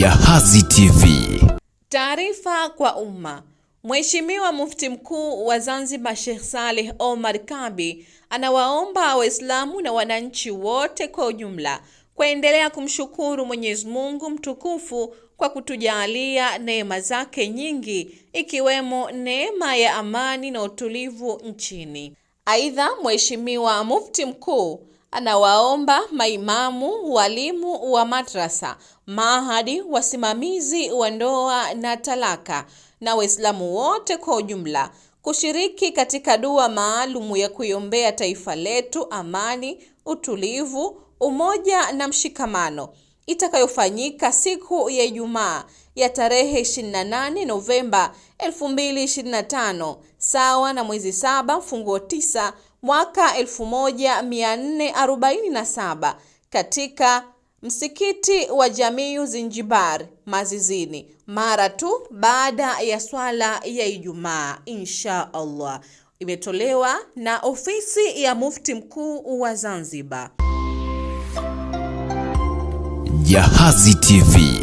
Jahazi TV. Taarifa kwa umma. Mheshimiwa Mufti Mkuu wa Zanzibar Sheikh Saleh Omar Kabi anawaomba Waislamu na wananchi wote kwa ujumla kuendelea kumshukuru Mwenyezi Mungu mtukufu kwa kutujalia neema zake nyingi, ikiwemo neema ya amani na utulivu nchini. Aidha, Mheshimiwa Mufti Mkuu anawaomba maimamu, walimu wa madrasa, mahadi, wasimamizi wa ndoa na talaka na Waislamu wote kwa ujumla kushiriki katika dua maalumu ya kuiombea taifa letu amani, utulivu, umoja na mshikamano itakayofanyika siku ya Ijumaa ya tarehe 28 Novemba 2025 sawa na mwezi 7 mfunguo 9 mwaka 1447 katika msikiti wa Jamiu Zinjibar Mazizini mara tu baada ya swala ya Ijumaa, insha Allah. Imetolewa na ofisi ya Mufti Mkuu wa Zanzibar. Jahazi TV.